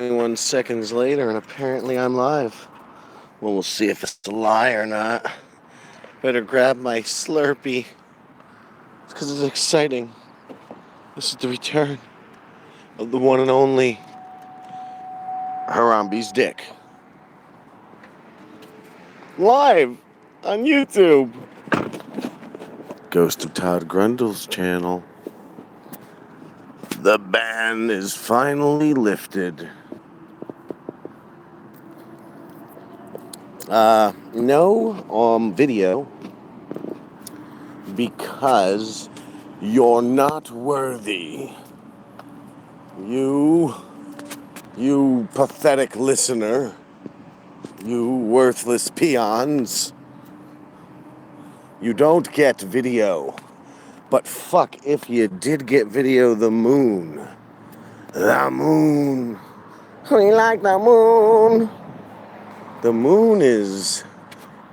21 seconds later, and apparently I'm live. Well, we'll see if it's a lie or not. Better grab my Slurpee, because it's exciting. This is the return of the one and only Harambe's dick. Live on YouTube. Goes to Todd Grundle's channel. The ban is finally lifted. No video, because you're not worthy. You pathetic listener, you worthless peons, you don't get video. But fuck if you did get video, the moon. The moon. We like the moon. The moon is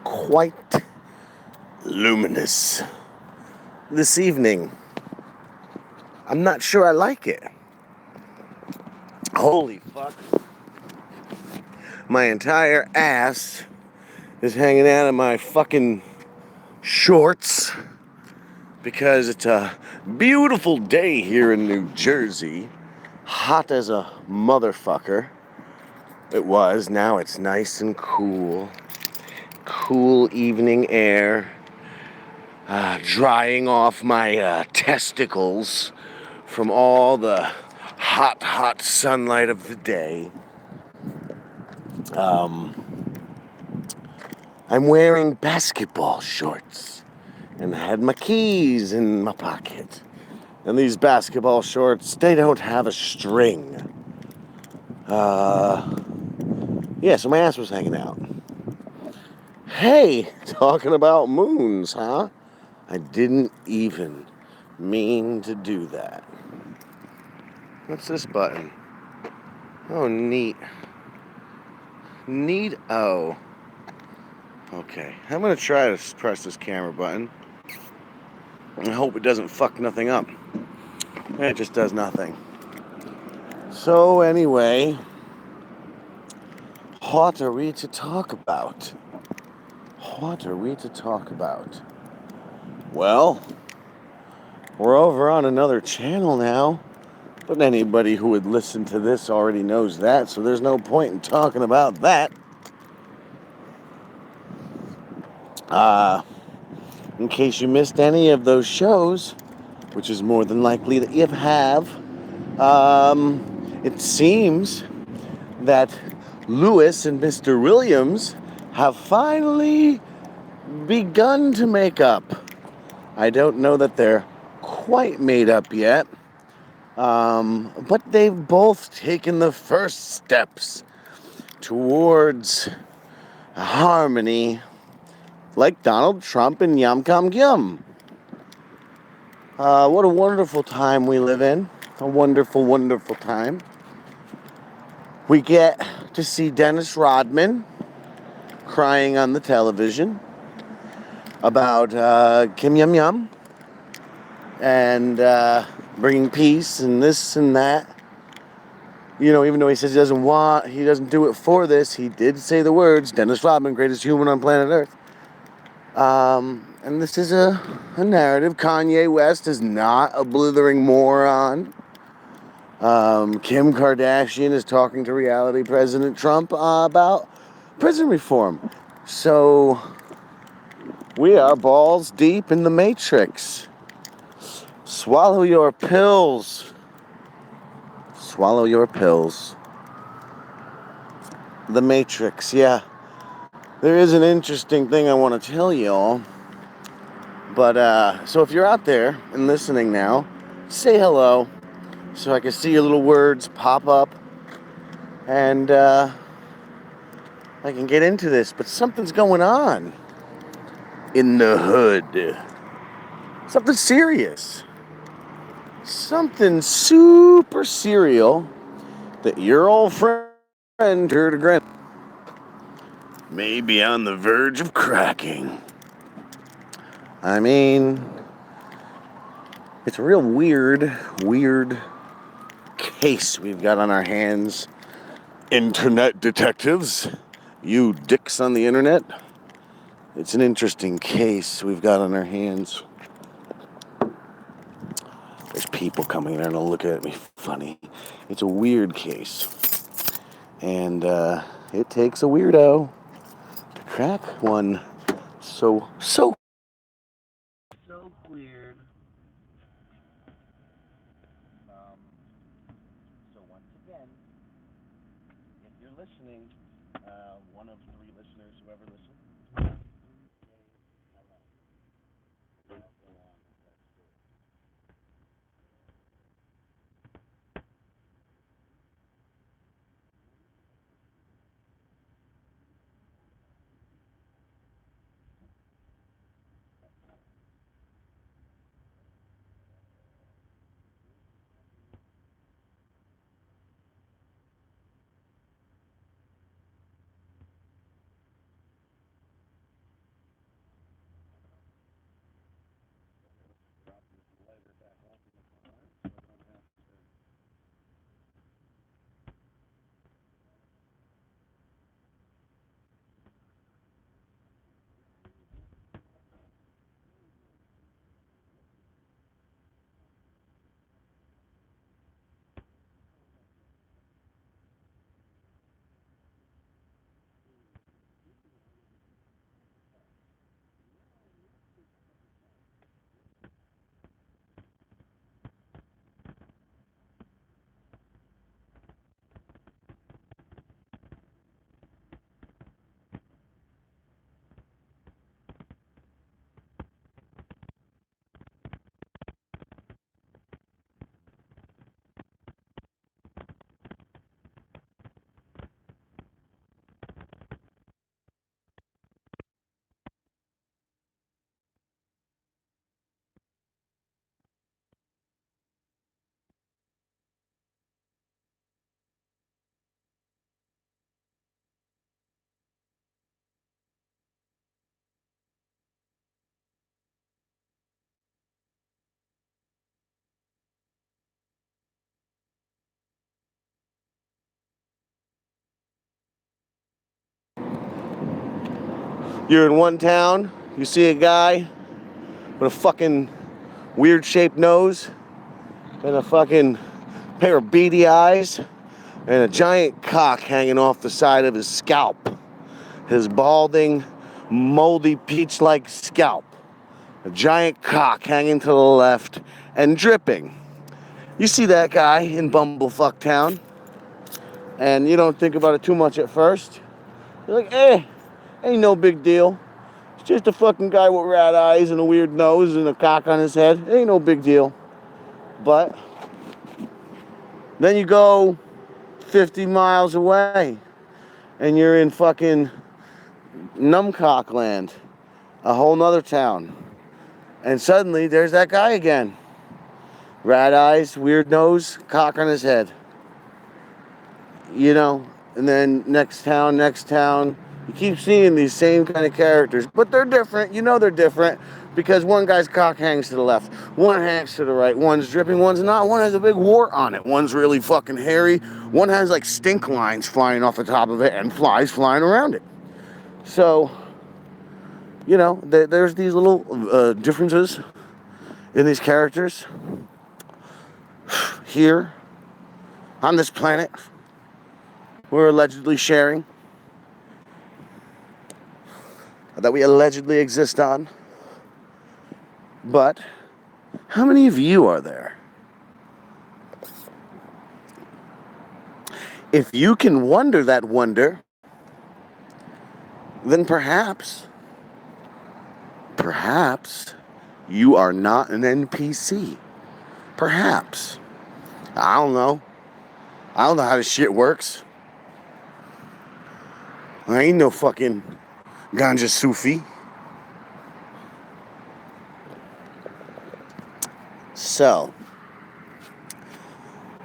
quite luminous this evening. I'm not sure I like it. Holy fuck. My entire ass is hanging out of my fucking shorts because it's a beautiful day here in New Jersey. Hot as a motherfucker. It was. Now it's nice and cool. Cool evening air. Drying off my testicles from all the hot sunlight of the day. I'm wearing basketball shorts and I had my keys in my pocket. And these basketball shorts, they don't have a string. Yeah, so my ass was hanging out. Hey, talking about moons, huh? I didn't even mean to do that. What's this button? Oh, neat. Neat-o. Okay, I'm gonna try to press this camera button. I hope it doesn't fuck nothing up. It just does nothing. So anyway, what are we to talk about? What are we to talk about? Well, we're over on another channel now, but anybody who would listen to this already knows that, so there's no point in talking about that. In case you missed any of those shows, which is more than likely that you have, it seems that Lewis and Mr. Williams have finally begun to make up. I don't know that they're quite made up yet, but they've both taken the first steps towards harmony, like Donald Trump and Yum Cum Yum. What a wonderful time we live in. A wonderful, wonderful time. We get to see Dennis Rodman crying on the television about Kim Yum Yum and bringing peace and this and that. You know, even though he says he doesn't do it for this, he did say the words, Dennis Rodman, greatest human on planet Earth. And this is a narrative. Kanye West is not a blithering moron. Kim Kardashian is talking to reality President Trump about prison reform. So we are balls deep in the Matrix. Swallow your pills. Swallow your pills. The Matrix, yeah. There is an interesting thing I want to tell you all. But, so if you're out there and listening now, say hello so I can see your little words pop up and I can get into this. But something's going on in the hood. Something serious. Something super serial that your old friend heard a grin may be on the verge of cracking. I mean, it's a real weird case we've got on our hands internet detectives, you dicks on the internet. It's an interesting case we've got on our hands. There's people coming in there and looking at me funny. It's a weird case. And it takes a weirdo to crack one so weird. So once again, if you're listening, one of three listeners, whoever listens, you're in one town, you see a guy with a fucking weird shaped nose and a fucking pair of beady eyes and a giant cock hanging off the side of his scalp. His balding, moldy, peach-like scalp. A giant cock hanging to the left and dripping. You see that guy in Bumblefuck Town, and you don't think about it too much at first. You're like, ain't no big deal. It's just a fucking guy with rat eyes and a weird nose and a cock on his head. It ain't no big deal. But then you go 50 miles away, and you're in fucking Numcock land, a whole nother town. And suddenly, there's that guy again. Rat eyes, weird nose, cock on his head. You know, and then next town. You keep seeing these same kind of characters, but they're different. You know they're different because one guy's cock hangs to the left, one hangs to the right, one's dripping, one's not. One has a big wart on it, one's really fucking hairy, one has like stink lines flying off the top of it and flies flying around it. So, you know, there's these little differences in these characters here on this planet we're allegedly sharing, that we allegedly exist on. But how many of you are there? If you can wonder that wonder, then perhaps you are not an NPC. Perhaps. I don't know. I don't know how this shit works. I ain't no fucking ganja Sufi. So,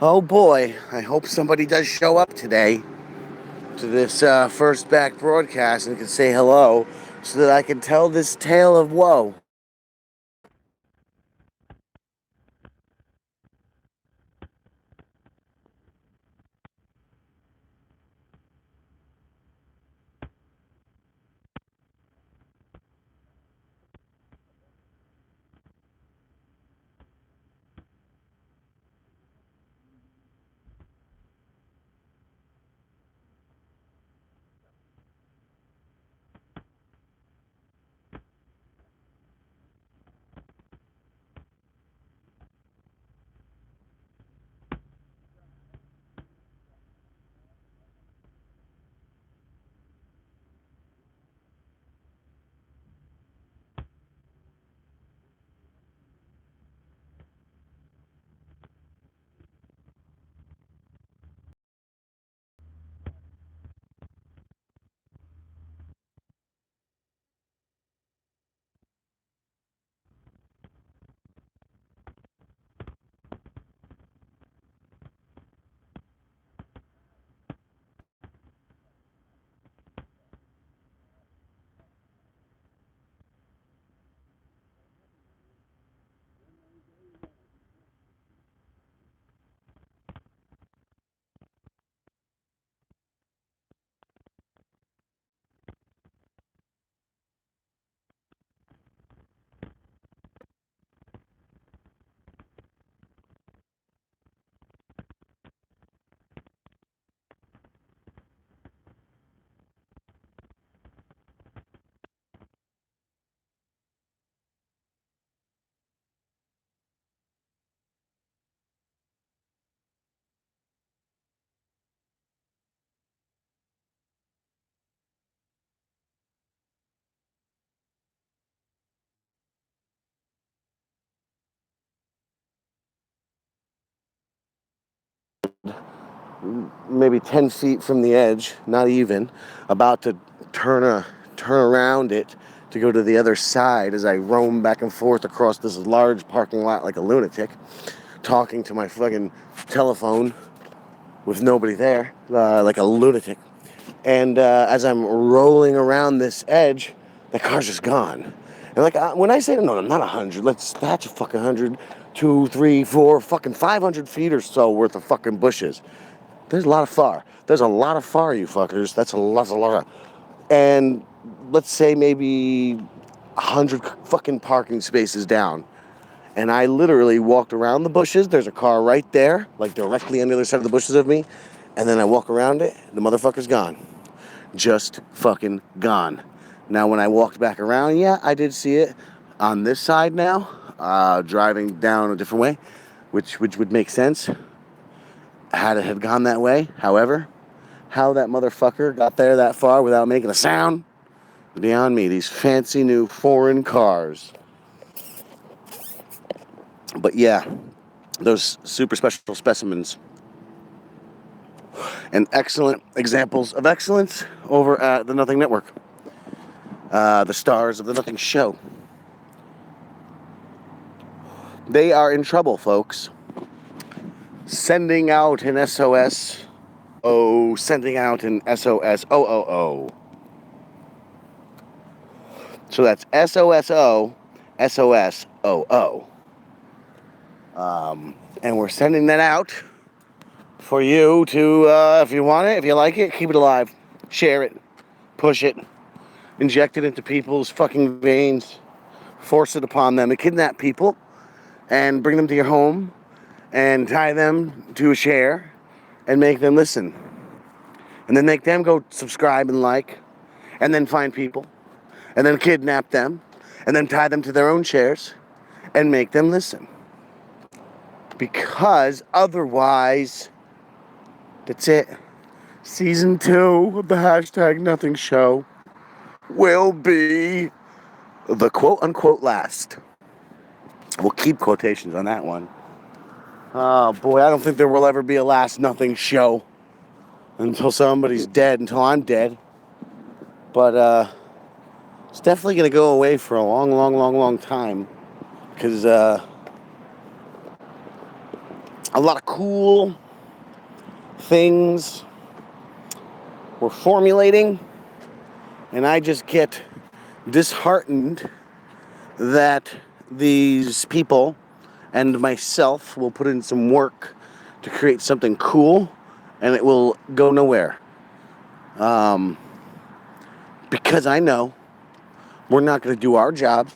oh boy, I hope somebody does show up today to this first back broadcast and can say hello so that I can tell this tale of woe. maybe 10 feet from the edge, not even, about to turn around it to go to the other side as I roam back and forth across this large parking lot like a lunatic, talking to my fucking telephone with nobody there, like a lunatic. And as I'm rolling around this edge, the car's just gone. And like when I say no, not 100. That's a fucking 100, 2, 3, 4, fucking 500 feet or so worth of fucking bushes. There's a lot of far. There's a lot of far, you fuckers. That's a lot of. And let's say maybe 100 fucking parking spaces down. And I literally walked around the bushes. There's a car right there, like directly on the other side of the bushes of me. And then I walk around it. The motherfucker's gone. Just fucking gone. Now, when I walked back around, yeah, I did see it on this side now, driving down a different way, which would make sense had it had gone that way. However, how that motherfucker got there that far without making a sound is beyond me. These fancy new foreign cars. But yeah, those super special specimens and excellent examples of excellence over at the Nothing Network. The stars of the Nothing Show. They are in trouble, folks. Sending out an SOS. Oh, sending out an SOS. Oh. So that's SOSO, SOSOO. And we're sending that out for you to, if you want it, if you like it, keep it alive. Share it. Push it. Inject it into people's fucking veins. Force it upon them. And kidnap people. And bring them to your home. And tie them to a chair. And make them listen. And then make them go subscribe and like. And then find people. And then kidnap them. And then tie them to their own chairs. And make them listen. Because otherwise, that's it. Season 2 of the hashtag Nothing Show will be the quote-unquote last. We'll keep quotations on that one. Oh boy, I don't think there will ever be a last Nothing Show until somebody's dead, until I'm dead. But it's definitely going to go away for a long time. Because a lot of cool things we're formulating, and I just get disheartened that these people and myself will put in some work to create something cool, and it will go nowhere. Because I know we're not going to do our job.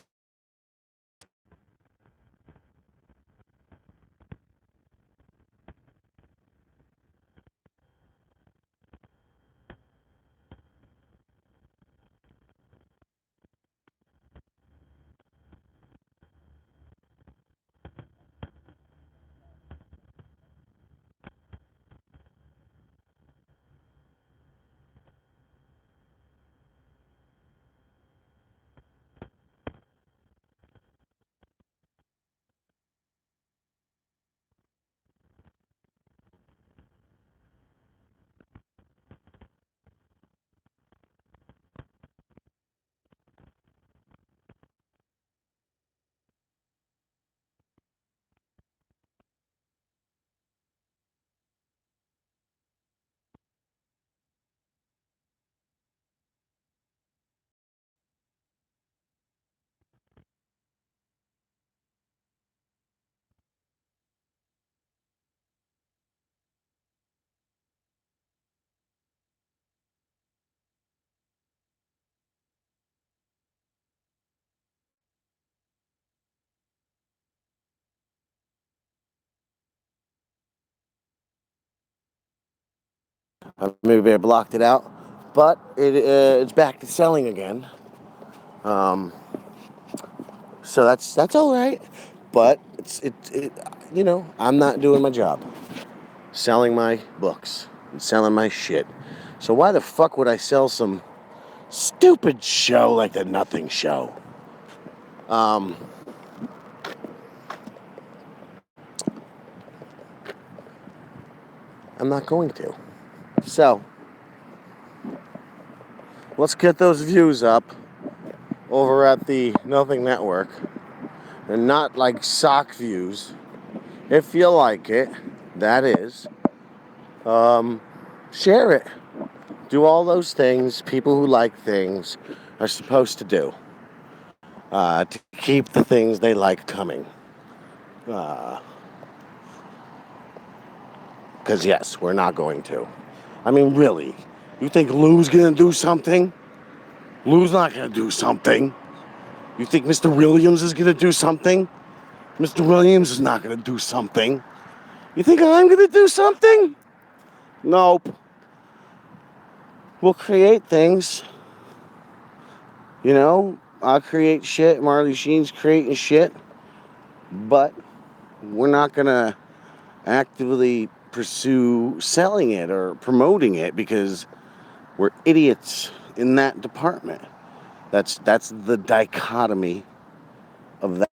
Maybe I blocked it out, but it's back to selling again. So that's all right, but I'm not doing my job, selling my books and selling my shit. So why the fuck would I sell some stupid show like the Nothing Show? I'm not going to. So, let's get those views up over at the Nothing Network. And not like sock views. If you like it, that is. Share it. Do all those things people who like things are supposed to do. To keep the things they like coming. Because yes, we're not going to. I mean, really. You think Lou's going to do something? Lou's not going to do something. You think Mr. Williams is going to do something? Mr. Williams is not going to do something. You think I'm going to do something? Nope. We'll create things. You know, I'll create shit. Marley Sheen's creating shit. But we're not going to actively pursue selling it or promoting it because we're idiots in that department. That's the dichotomy of that.